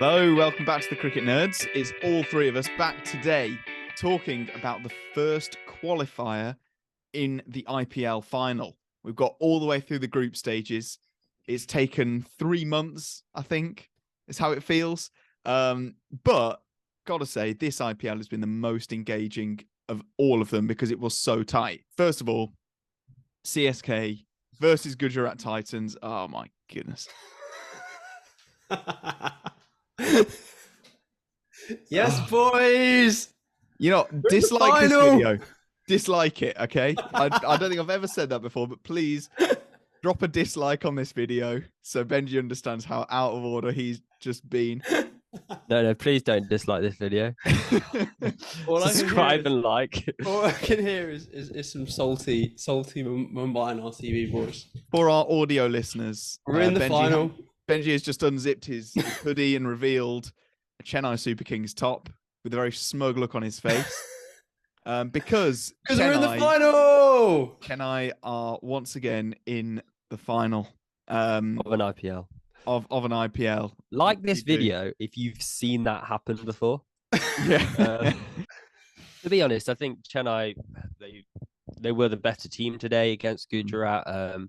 Hello, welcome back to the Cricket Nerds. It's all three of us back today talking about the first qualifier in the IPL final. We've got all the way through the group stages. It's taken 3 months, I think, is how it feels. But gotta say, this IPL has been the most engaging of all of them because it was so tight. First of all, CSK versus Gujarat Titans. Oh my goodness. Yes, Oh. boys. We're in the Dislike this final. video. Dislike it, okay? I don't think I've ever said that before, but please drop a dislike on this video so Benji understands how out of order he's just been. No, please don't dislike this video. All I can hear Subscribe is, and like. all I can hear is some salty Mumbai and RTV boys. For our audio listeners, We're in the final. Benji has just unzipped his hoodie and revealed a Chennai Super Kings top with a very smug look on his face. Because we're in the final. Chennai are once again in the final Of an IPL. of an IPL. Like this video if you've seen that happen before. Yeah. To be honest, I think Chennai, they were the better team today against Gujarat.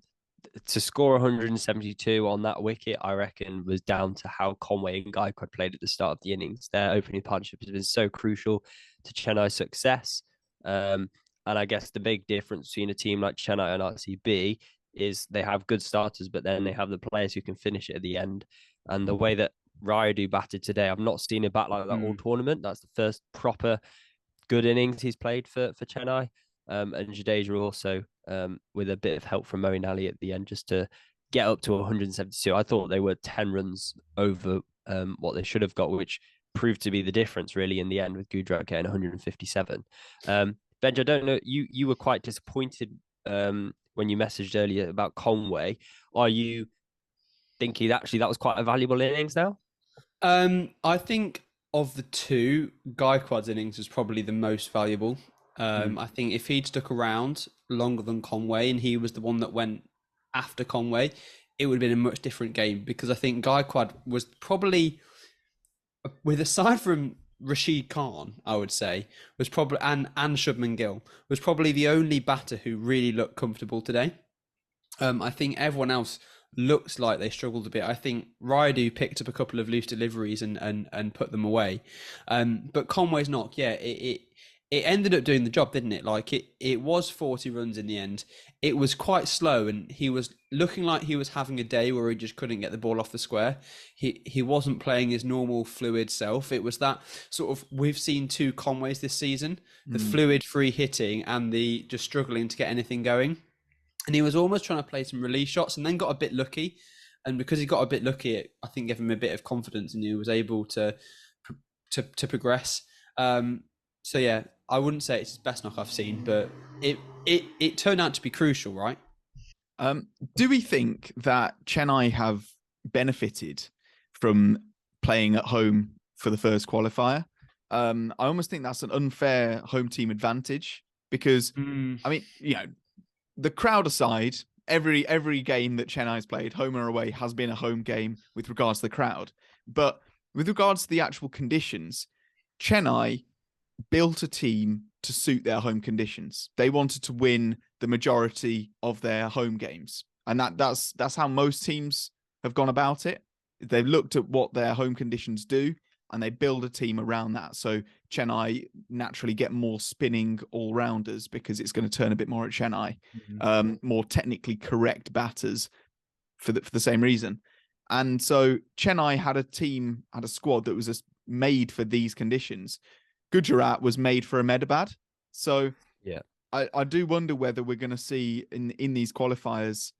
To score 172 on that wicket, I reckon, was down to how Conway and Gaikwad played at the start of the innings. Their opening partnership has been so crucial to Chennai's success. And I guess the big difference between a team like Chennai and RCB is they have good starters, but then they have the players who can finish it at the end. And the way that Rayudu batted today, I've not seen a bat like that all tournament. That's the first proper good innings he's played for Chennai. And Jadeja also, with a bit of help from Moeen Ali at the end, just to get up to 172. I thought they were 10 runs over what they should have got, which proved to be the difference really in the end, with Gujarat getting 157. Benj, I don't know, you were quite disappointed when you messaged earlier about Conway. Are you thinking actually that was quite a valuable innings now? I think of the two, Gaikwad's innings was probably the most valuable. I think if he'd stuck around longer than Conway and he was the one that went after Conway, it would have been a much different game, because I think Gaikwad was probably, with aside from Rashid Khan, I would say, was probably and Shubman Gill was probably the only batter who really looked comfortable today. I think everyone else looks like they struggled a bit. I think Raidu picked up a couple of loose deliveries and put them away. But Conway's knock, yeah, it ended up doing the job, didn't it? Like it was 40 runs in the end. It was quite slow, and he was looking like he was having a day where he just couldn't get the ball off the square. He wasn't playing his normal fluid self. It was that sort of, we've seen two Conways this season, the fluid free hitting and the just struggling to get anything going. And he was almost trying to play some release shots and then got a bit lucky. And because he got a bit lucky, it, I think, gave him a bit of confidence and he was able to progress. So yeah, I wouldn't say it's his best knock I've seen, but it turned out to be crucial, right? Do we think that Chennai have benefited from playing at home for the first qualifier? I almost think that's an unfair home team advantage because, I mean, the crowd aside, every game that Chennai's played, home or away, has been a home game with regards to the crowd. But with regards to the actual conditions, Chennai built a team to suit their home conditions. They wanted to win the majority of their home games. And that's how most teams have gone about it. They've looked at what their home conditions do and they build a team around that. So Chennai naturally get more spinning all-rounders because it's going to turn a bit more at Chennai, more technically correct batters for the same reason. And so Chennai had a squad that was made for these conditions. Gujarat was made for Ahmedabad. So yeah, I do wonder whether we're going to see in these qualifiers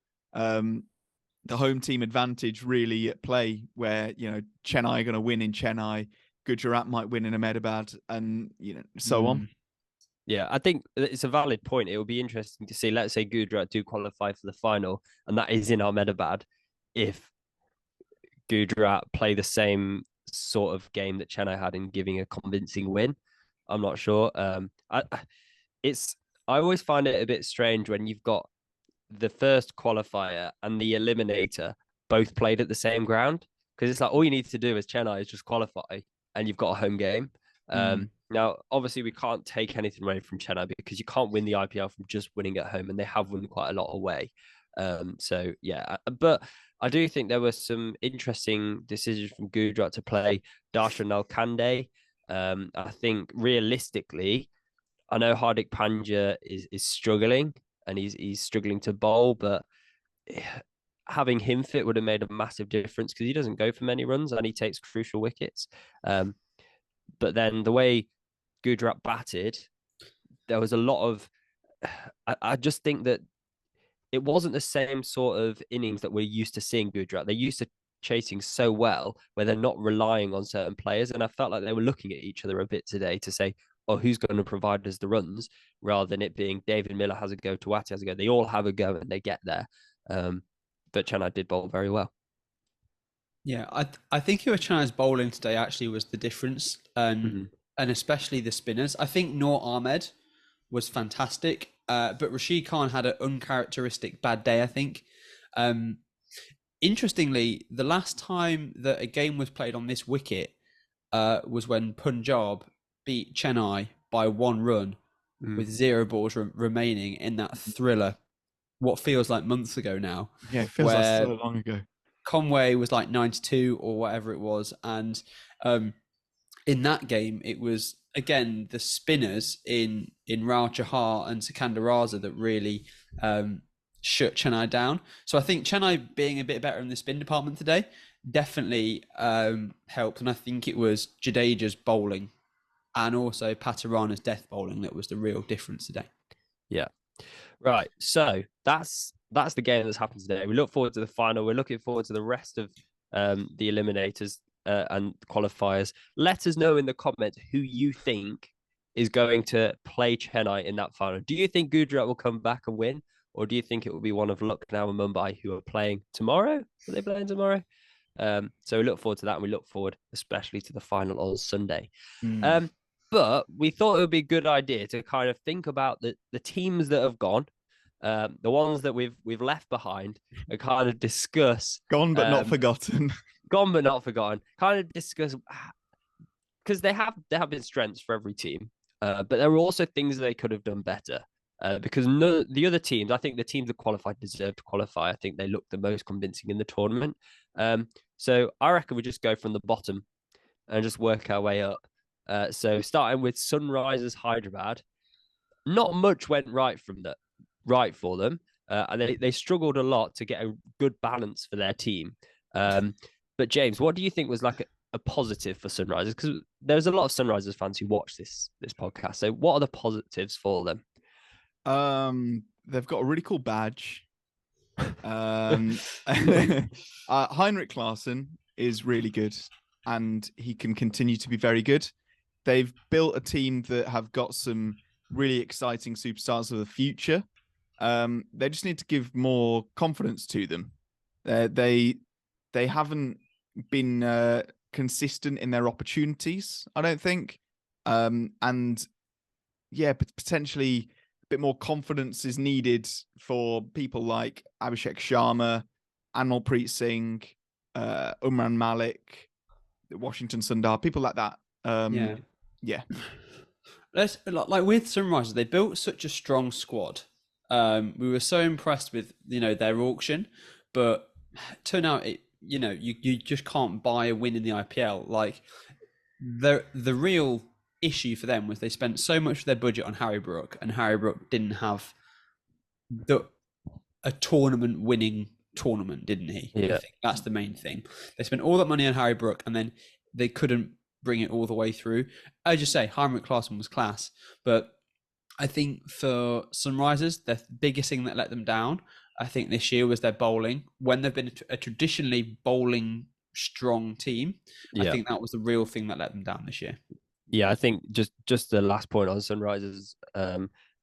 the home team advantage really at play, where Chennai are going to win in Chennai, Gujarat might win in Ahmedabad, and so on. Yeah, I think it's a valid point. It will be interesting to see. Let's say Gujarat do qualify for the final, and that is in Ahmedabad. If Gujarat play the same sort of game that Chennai had in giving a convincing win, I'm not sure. I always find it a bit strange when you've got the first qualifier and the eliminator both played at the same ground. because it's like all you need to do as Chennai is just qualify, and you've got a home game. Now, obviously, we can't take anything away from Chennai because you can't win the IPL from just winning at home, and they have won quite a lot away. So yeah, but I do think there were some interesting decisions from Gujarat to play Darshan Nalkande. I think realistically, I know Hardik Pandya is struggling, and he's struggling to bowl, but having him fit would have made a massive difference because he doesn't go for many runs and he takes crucial wickets. But then the way Gujarat batted, there was a lot of. I just think that it wasn't the same sort of innings that we're used to seeing Gujarat. They're used to chasing so well where they're not relying on certain players. And I felt like they were looking at each other a bit today to say, oh, who's going to provide us the runs, rather than it being David Miller has a go, Tawati has a go. They all have a go and they get there. But Chennai did bowl very well. Yeah, I think your Chennai's bowling today actually was the difference, and especially the spinners. I think Noor Ahmed was fantastic, but Rashid Khan had an uncharacteristic bad day, I think. Interestingly, the last time that a game was played on this wicket was when Punjab beat Chennai by 1 run with 0 balls remaining in that thriller, what feels like months ago now. Yeah, it feels like so long ago. Conway was like 92 or whatever it was. And in that game, it was, again, the spinners in Rao Chahar and Sikandar Raza that really shut Chennai down. So I think Chennai being a bit better in the spin department today definitely helped. And I think it was Jadeja's bowling and also Patarana's death bowling that was the real difference today. Yeah. Right. So that's the game that's happened today. We look forward to the final. We're looking forward to the rest of the eliminators and qualifiers. Let us know in the comments who you think is going to play Chennai in that final. Do you think Gujarat will come back and win? Or do you think it will be one of Lucknow and Mumbai who are playing tomorrow? Are they playing tomorrow? So we look forward to that. And we look forward especially to the final on Sunday. But we thought it would be a good idea to kind of think about the teams that have gone, the ones that we've left behind, and kind of discuss. Gone but not forgotten. Gone but not forgotten. Kind of discuss, because they have been strengths for every team, but there were also things they could have done better. Because the other teams, I think the teams that qualified deserved to qualify. I think they looked the most convincing in the tournament. So I reckon we just go from the bottom and just work our way up. So starting with Sunrisers Hyderabad, not much went right for them, and they struggled a lot to get a good balance for their team. But James, what do you think was like a positive for Sunrisers? Because there's a lot of Sunrisers fans who watch this podcast. So what are the positives for them? They've got a really cool badge. Heinrich Klaassen is really good, and he can continue to be very good. They've built a team that have got some really exciting superstars of the future. They just need to give more confidence to them. They haven't been consistent in their opportunities, I don't think. And yeah, potentially a bit more confidence is needed for people like Abhishek Sharma, Anmalpreet Singh, Umran Malik, Washington Sundar, people like that. Yeah. Let's, like with Sunrisers, they built such a strong squad. We were so impressed with their auction, but turn out you just can't buy a win in the IPL. Like the real issue for them was they spent so much of their budget on Harry Brook, and Harry Brook didn't have a tournament winning tournament, didn't he? Yeah. I think that's the main thing. They spent all that money on Harry Brook, and then they couldn't bring it all the way through. I just say Heinrich Klaassen was class, but I think for Sunrisers, the biggest thing that let them down, I think this year, was their bowling. When they've been a traditionally bowling strong team, I think that was the real thing that let them down this year. Yeah, I think just the last point on Sunrisers,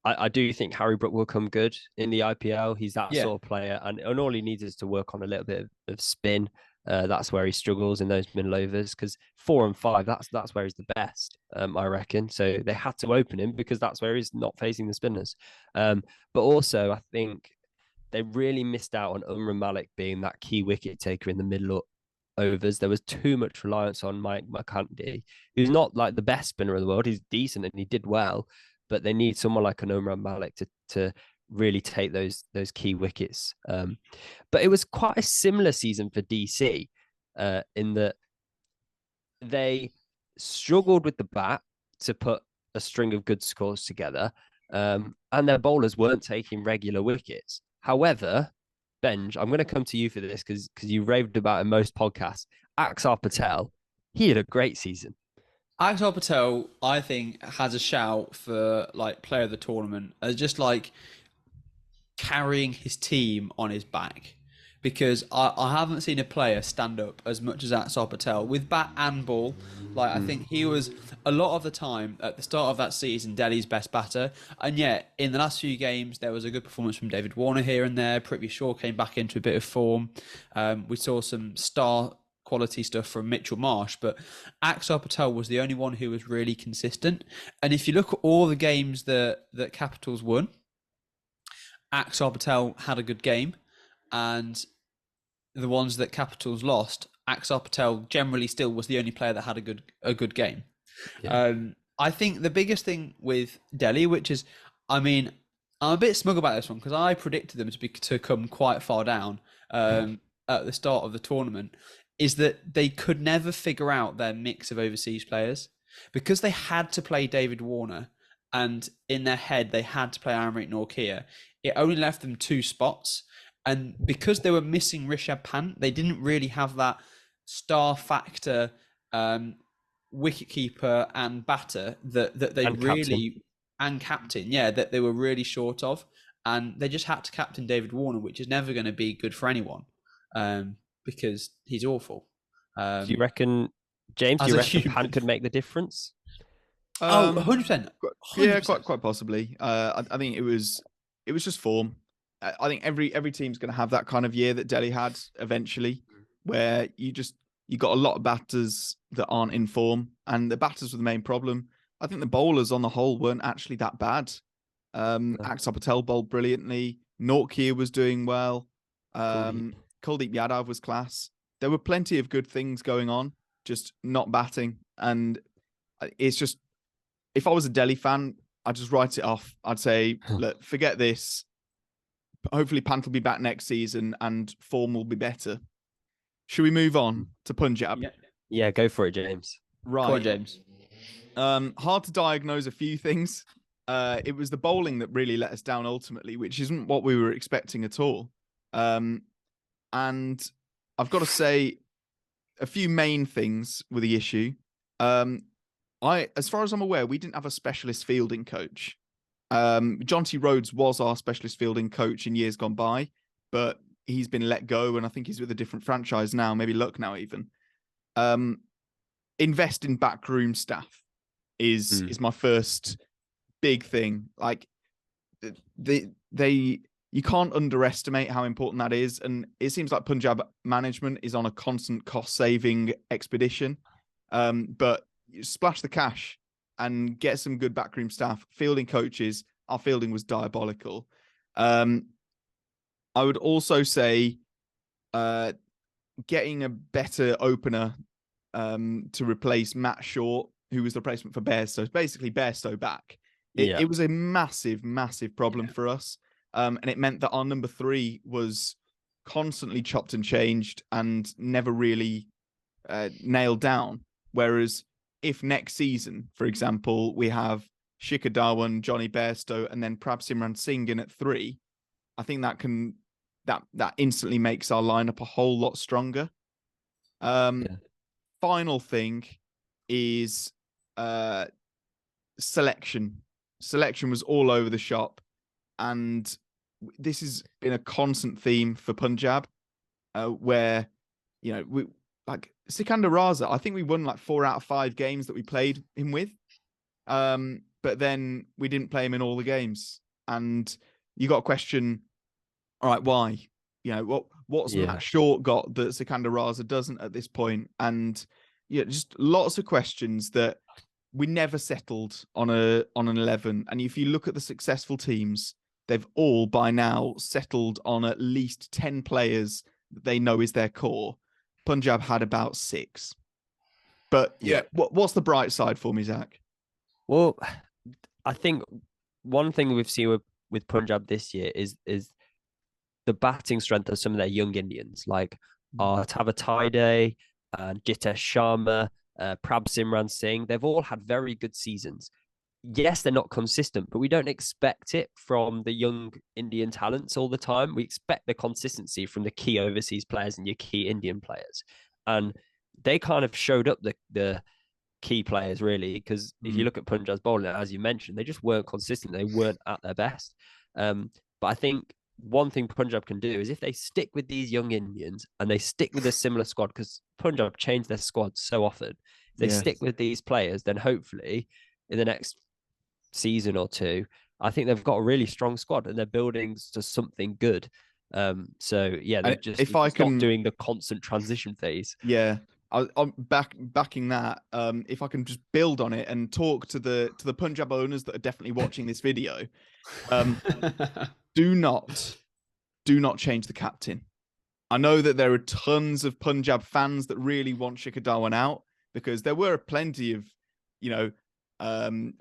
I do think Harry Brook will come good in the IPL. He's that sort of player, and all he needs is to work on a little bit of spin. That's where he struggles in those middle overs, because 4 and 5, that's where he's the best, I reckon. So they had to open him because that's where he's not facing the spinners. But also, I think they really missed out on Umran Malik being that key wicket taker in the middle overs. There was too much reliance on Mike McCanty, who's not like the best spinner in the world. He's decent and he did well, but they need someone like an Omar Malik to really take those key wickets. But it was quite a similar season for DC in that they struggled with the bat to put a string of good scores together, and their bowlers weren't taking regular wickets. However, Benj, I'm going to come to you for this because you raved about it in most podcasts. Axar Patel, he had a great season. Axar Patel, I think, has a shout for like player of the tournament as just like carrying his team on his back. Because I haven't seen a player stand up as much as Axar Patel with bat and ball. Like, I think he was, a lot of the time, at the start of that season, Delhi's best batter. And yet, in the last few games, there was a good performance from David Warner here and there. Prithvi Shaw came back into a bit of form. We saw some star quality stuff from Mitchell Marsh, but Axar Patel was the only one who was really consistent. And if you look at all the games that Capitals won, Axar Patel had a good game. And the ones that Capitals lost, Axar Patel generally still was the only player that had a good game. Yeah. I think the biggest thing with Delhi, which is, I mean, I'm a bit smug about this one because I predicted them to come quite far down at the start of the tournament, is that they could never figure out their mix of overseas players because they had to play David Warner and in their head they had to play Amrit Nortje. It only left them 2 spots. And because they were missing Rishabh Pant, they didn't really have that star factor wicketkeeper and batter that they and really captain. And captain, yeah, that they were really short of, and they just had to captain David Warner, which is never going to be good for anyone because he's awful. Do you reckon, James? Do you reckon Pant could make the difference? 100%. Yeah, quite possibly. I think it was just form. I think every team's going to have that kind of year that Delhi had eventually, where you got a lot of batters that aren't in form, and the batters were the main problem. I think the bowlers on the whole weren't actually that bad. Axar Patel bowled brilliantly. Nortje was doing well. Kuldeep Yadav was class. There were plenty of good things going on, just not batting. And it's just, if I was a Delhi fan, I'd just write it off. I'd say, look, forget this. Hopefully Pant will be back next season and form will be better. Should we move on to Punjab? Yeah, go for it, James. Right. Go on, James. Hard to diagnose a few things. It was the bowling that really let us down ultimately, which isn't what we were expecting at all. And I've got to say a few main things with the issue. As far as I'm aware, we didn't have a specialist fielding coach. John T. Rhodes was our specialist fielding coach in years gone by, but he's been let go, and I think he's with a different franchise now, maybe Lucknow even. Invest in backroom staff is my first big thing. Like you can't underestimate how important that is, and it seems like Punjab management is on a constant cost-saving expedition. But you splash the cash and get some good backroom staff, fielding coaches. Our fielding was diabolical. I would also say getting a better opener to replace Matt Short, who was the replacement for Bairstow. Basically, Bairstow back. It was a massive, massive problem for us. And it meant that our number 3 was constantly chopped and changed and never really nailed down. Whereas if next season, for example, we have Shikhar Dhawan, Johnny Bairstow, and then Prabh Simran Singh in at 3, I think that instantly makes our lineup a whole lot stronger. Final thing is selection. Selection was all over the shop, and this has been a constant theme for Punjab, where we like Sikandar Raza. I think we won like 4 out of 5 games that we played him with, but then we didn't play him in all the games, and you got a question. All right, why? What's Matt Short got that Sikandar Raza doesn't at this point? And just lots of questions that we never settled on an 11. And if you look at the successful teams, they've all by now settled on at least 10 players that they know is their core. Punjab had about 6. But yeah, what's the bright side for me, Zach? Well, I think one thing we've seen with Punjab this year is the batting strength of some of their young Indians, like Tava Taide and Jitesh Sharma, Prab Simran Singh. They've all had very good seasons. Yes, they're not consistent, but we don't expect it from the young Indian talents all the time. We expect the consistency from the key overseas players and your key Indian players. And they kind of showed up the key players, really, because if you look at Punjab's bowling, as you mentioned, they just weren't consistent. They weren't at their best. But I think one thing Punjab can do is if they stick with these young Indians and they stick with a similar squad, because Punjab change their squad so often. If they stick with these players, then hopefully in the next season or two, I think they've got a really strong squad and they're building to something good. So yeah, they're just not doing the constant transition phase. Yeah, I'm backing that. If I can just build on it and talk to the Punjab owners that are definitely watching this video, do not change the captain. I know that there are tons of Punjab fans that really want Shikhar Dhawan out, because there were plenty of,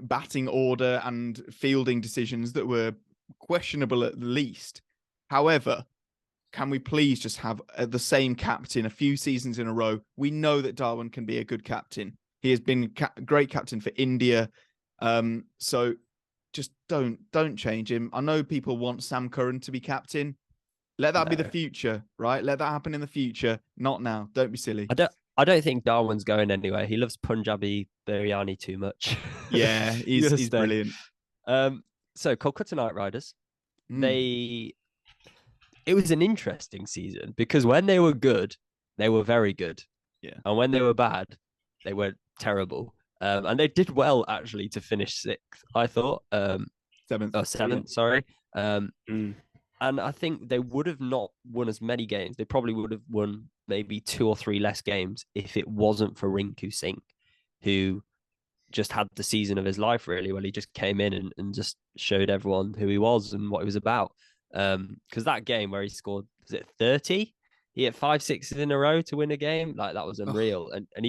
batting order and fielding decisions that were questionable at the least. However, can we please just have the same captain a few seasons in a row? We know that Dhawan can be a good captain. He has been a great captain for India. So just don't change him. I know people want Sam Curran to be captain. Let that be the future, right? Let that happen in the future, not now. Don't be silly. I don't think Darwin's going anywhere. He loves Punjabi biryani too much. Yeah, he's brilliant. So Kolkata Knight Riders, it was an interesting season because when they were good, they were very good. Yeah. And when they were bad, they were terrible. And they did well actually to finish 6th, I thought. 7th. Oh, 7th, sorry. And I think they would have not won as many games. They probably would have won maybe 2 or 3 less games if it wasn't for Rinku Singh, who just had the season of his life, really, where he just came in and just showed everyone who he was and what he was about. Because that game where he scored, was it 30? He hit 5 6s in a row to win a game. Like, that was unreal. And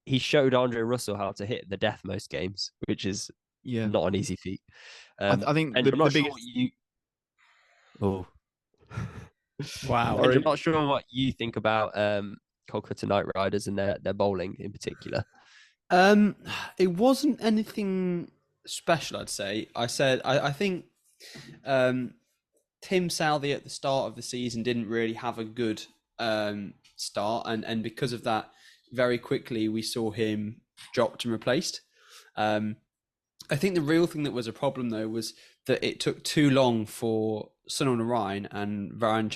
he showed Andre Russell how to hit the death most games, which is not an easy feat. I think I'm not sure what you... Oh. Wow. I'm not sure what you think about Kolkata Knight Riders and their bowling in particular. It wasn't anything special, I'd say. I think Tim Southey at the start of the season didn't really have a good start, and because of that, very quickly we saw him dropped and replaced. I think the real thing that was a problem, though, was that it took too long for Sunil Narine and Varun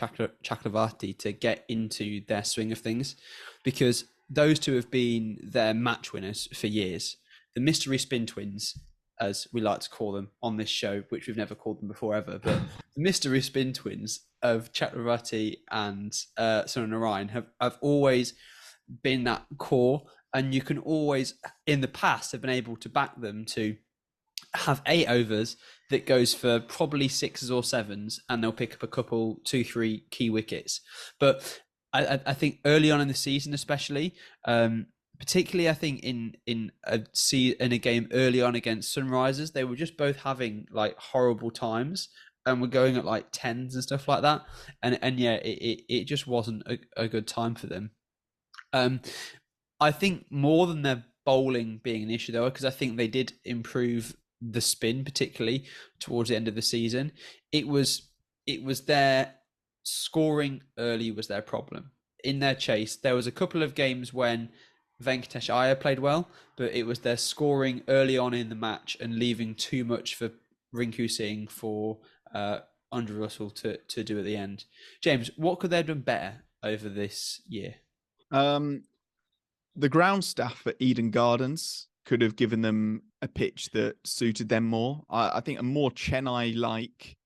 Chakravarti to get into their swing of things, because those two have been their match winners for years. The mystery spin twins, as we like to call them on this show, which we've never called them before ever, but the mystery spin twins of Chakravarti and Sunil Narine have always been that core, and you can always, in the past, have been able to back them to have 8 overs that goes for probably 6s or 7s, and they'll pick up a couple, 2, 3 key wickets. But I think early on in the season, especially, particularly I think in a game early on against Sunrisers, they were just both having like horrible times and were going at like 10s and stuff like that. And yeah, it just wasn't a good time for them. I think more than their bowling being an issue, though, because I think they did improve the spin, particularly towards the end of the season. It was their scoring early was their problem. In their chase, there was a couple of games when Venkatesh Iyer played well, but it was their scoring early on in the match and leaving too much for Rinku Singh, for Andre Russell to do at the end. James, what could they have done better over this year? The ground staff at Eden Gardens could have given them a pitch that suited them more. I think a more Chennai-like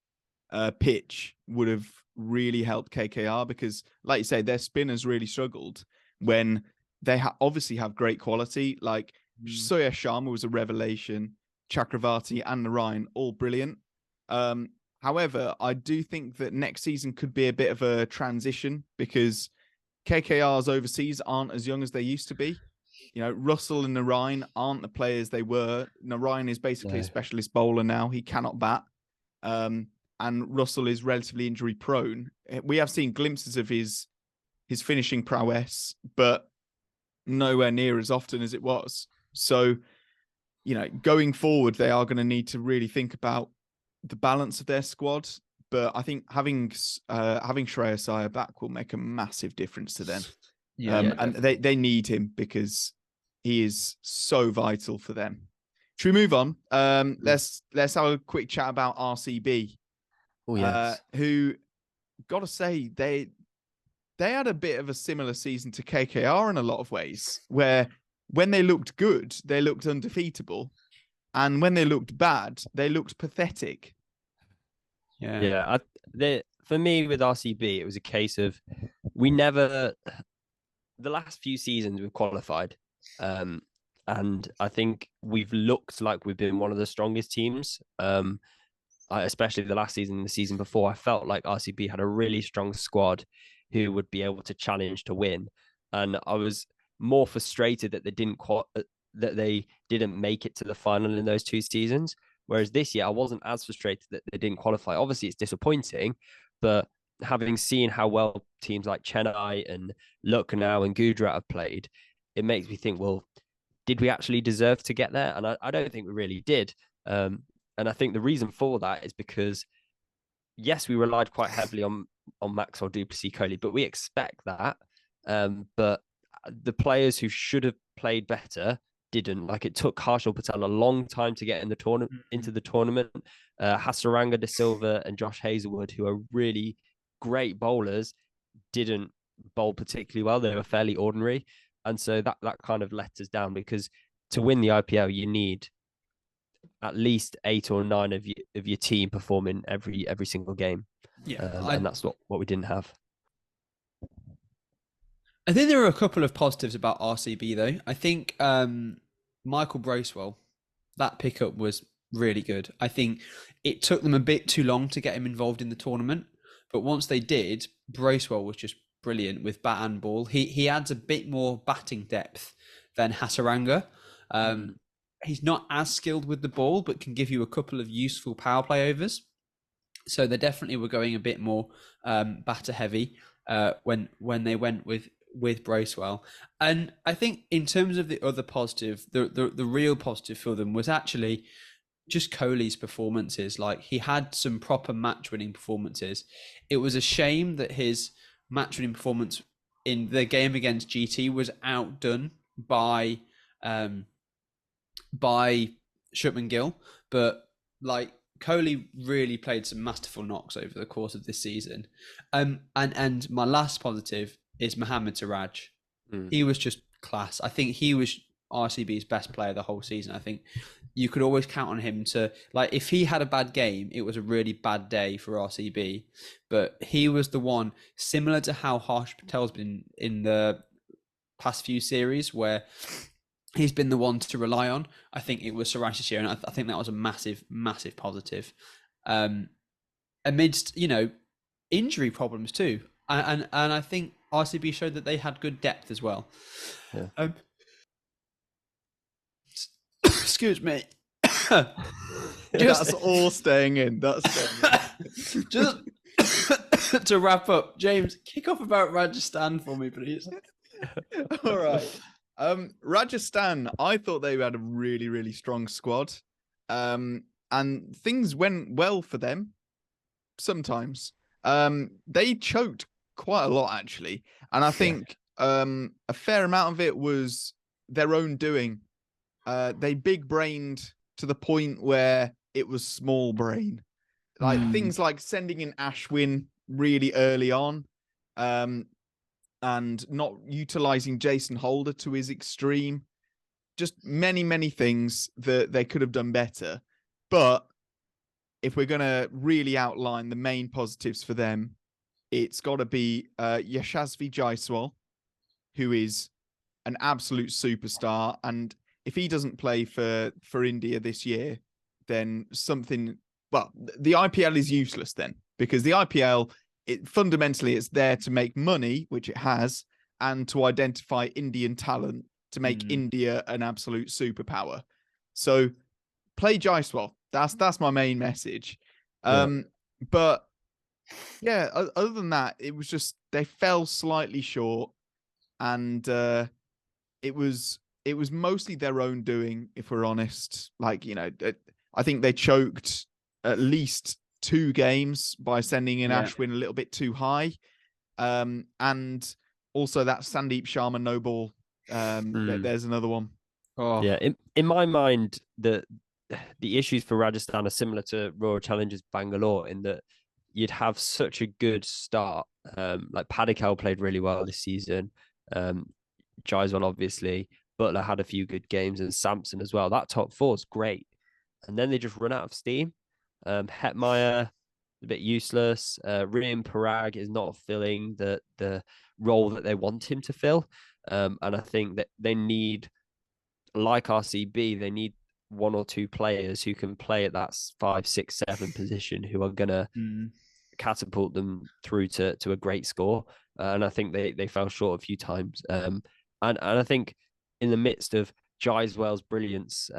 pitch would have really helped KKR, because, like you say, their spinners really struggled when they obviously have great quality. Like Soya Sharma was a revelation, Chakravarti and Narine, all brilliant. However, I do think that next season could be a bit of a transition, because KKR's overseas aren't as young as they used to be. You know, Russell and Narayan aren't the players they were. Narayan is basically a specialist bowler now. He cannot bat. And Russell is relatively injury prone. We have seen glimpses of his finishing prowess, but nowhere near as often as it was. So, you know, going forward, they are going to need to really think about the balance of their squad. But I think having Shreyas Iyer back will make a massive difference to them. And they need him because he is so vital for them. Should we move on? Let's have a quick chat about RCB. Oh yes. Who, got to say, they had a bit of a similar season to KKR in a lot of ways, where when they looked good, they looked undefeatable, and when they looked bad, they looked pathetic. Yeah. For me with RCB, it was a case of the last few seasons we've qualified, and I think we've looked like we've been one of the strongest teams. Especially the last season and the season before, I felt like RCB had a really strong squad who would be able to challenge to win, and I was more frustrated that they didn't make it to the final in those 2 seasons. Whereas this year, I wasn't as frustrated that they didn't qualify. Obviously, it's disappointing, but having seen how well teams like Chennai and Lucknow and Gujarat have played, it makes me think, well, did we actually deserve to get there? And I don't think we really did. And I think the reason for that is because, yes, we relied quite heavily on Maxwell, du Plessis-Kohli, but we expect that. But the players who should have played better didn't. Like, it took Harshal Patel a long time to get into the tournament. Hasaranga de Silva and Josh Hazlewood, who are really great bowlers, didn't bowl particularly well. They were fairly ordinary, and so that kind of let us down, because to win the IPL you need at least 8 or 9 of your team performing every single game. And that's what we didn't have. I think there are a couple of positives about RCB though. I think Michael Bracewell, that pickup was really good. I think it took them a bit too long to get him involved in the tournament, but once they did, Bracewell was just brilliant with bat and ball. He adds a bit more batting depth than Hasaranga. He's not as skilled with the ball, but can give you a couple of useful power play overs. So they definitely were going a bit more batter heavy when they went with Bracewell. And I think in terms of the other positive, the real positive for them was actually just Kohli's performances. Like, he had some proper match-winning performances. It was a shame that his match-winning performance in the game against GT was outdone by Shubman Gill, but like, Kohli really played some masterful knocks over the course of this season. And my last positive is Mohammad Siraj. He was just class. I think he was RCB's best player the whole season. I think you could always count on him to, like, if he had a bad game, it was a really bad day for RCB. But he was the one, similar to how Harsh Patel's been in the past few series, where he's been the one to rely on. I think it was Siraj this year, and I think that was a massive, massive positive. Amidst, injury problems too. And I think RCB showed that they had good depth as well. Yeah. Excuse me. That's all staying in. Just to wrap up, James, kick off about Rajasthan for me, please. All right. Rajasthan, I thought they had a really, really strong squad. And things went well for them sometimes. They choked quite a lot, actually. And I think a fair amount of it was their own doing. They big-brained to the point where it was small brain. Like things like sending in Ashwin really early on, and not utilizing Jason Holder to his extreme. Just many, many things that they could have done better. But if we're going to really outline the main positives for them, it's got to be Yashasvi Jaiswal, who is an absolute superstar. And if he doesn't play for India this year, then the IPL is useless then, because the IPL, fundamentally it's there to make money, which it has, and to identify Indian talent to make India an absolute superpower. So play Jaiswal. That's my main message. But yeah, other than that, it was just they fell slightly short, and it was mostly their own doing, if we're honest. Like, I think they choked at least 2 games by sending in Ashwin a little bit too high, and also that Sandeep Sharma no ball. There's another one. Oh. Yeah, in my mind, the issues for Rajasthan are similar to Royal Challengers Bangalore in that you'd have such a good start. Like Padikkal played really well this season. Jaiswal, obviously. Butler had a few good games, and Samson as well. That top 4 is great. And then they just run out of steam. Hetmeyer, a bit useless. Rian Parag is not filling the role that they want him to fill. And I think that they need, like RCB, they need 1 or 2 players who can play at that 5, 6, 7 position, who are going to catapult them through to a great score. And I think they fell short a few times. And I think in the midst of Jaiswal's brilliance,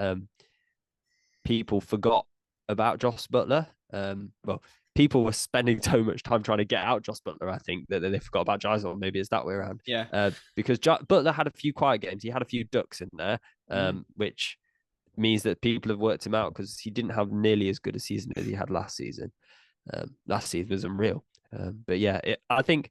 people forgot about Joss Butler. Well, people were spending so much time trying to get out Joss Butler, I think, that they forgot about Jaiswal. Maybe it's that way around. Yeah. Because Butler had a few quiet games. He had a few ducks in there, which means that people have worked him out, because he didn't have nearly as good a season as he had last season. Last season was unreal. But yeah, I think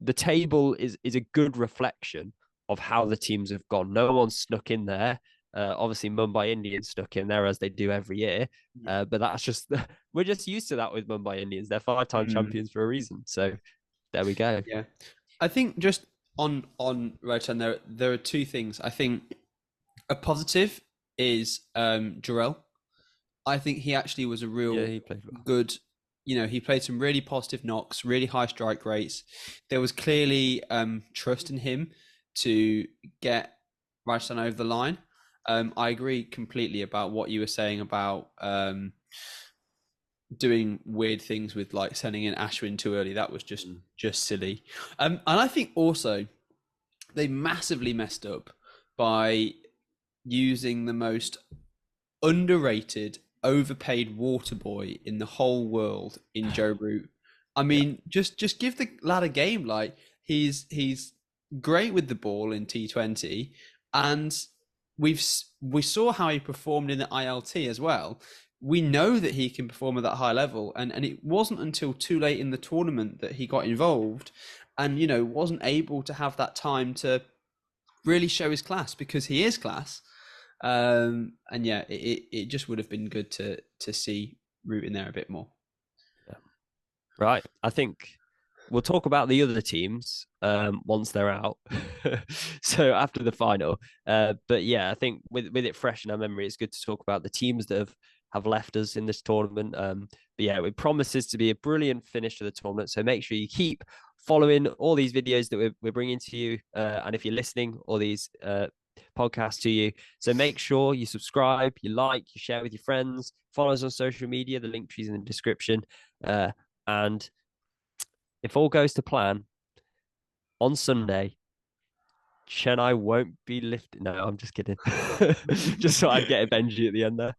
the table is a good reflection of how the teams have gone. No one snuck in there. Obviously, Mumbai Indians stuck in there, as they do every year. But that's just, we're just used to that with Mumbai Indians. They're 5-time champions for a reason. So there we go. Yeah, I think just on Rajasthan, there are 2 things. I think a positive is Jarrell. I think he actually was a real he played well. Good. He played some really positive knocks, really high strike rates. There was clearly trust in him to get Rajasthan over the line. I agree completely about what you were saying about doing weird things with, like, sending in Ashwin too early. That was just silly. And I think also they massively messed up by using the most underrated, overpaid water boy in the whole world in Joe Root. I mean, just give the lad a game. Like, he's great with the ball in T20, and we saw how he performed in the ILT as well. We know that he can perform at that high level, and it wasn't until too late in the tournament that he got involved, and wasn't able to have that time to really show his class, because he is class. And yeah, it just would have been good to see Root in there a bit more. Right. I think we'll talk about the other teams once they're out. So after the final. But yeah, I think with it fresh in our memory, it's good to talk about the teams that have left us in this tournament. But yeah, it promises to be a brilliant finish to the tournament. So make sure you keep following all these videos that we're bringing to you. And if you're listening, all these podcasts to you. So make sure you subscribe, you like, you share with your friends, follow us on social media. The link tree's in the description. And if all goes to plan, on Sunday, Chennai won't be lifted. No, I'm just kidding. Just so I get a Benji at the end there.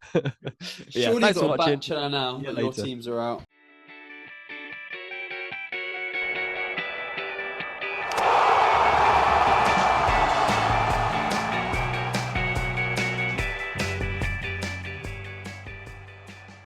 Surely you've got to back Chennai now that your teams are out.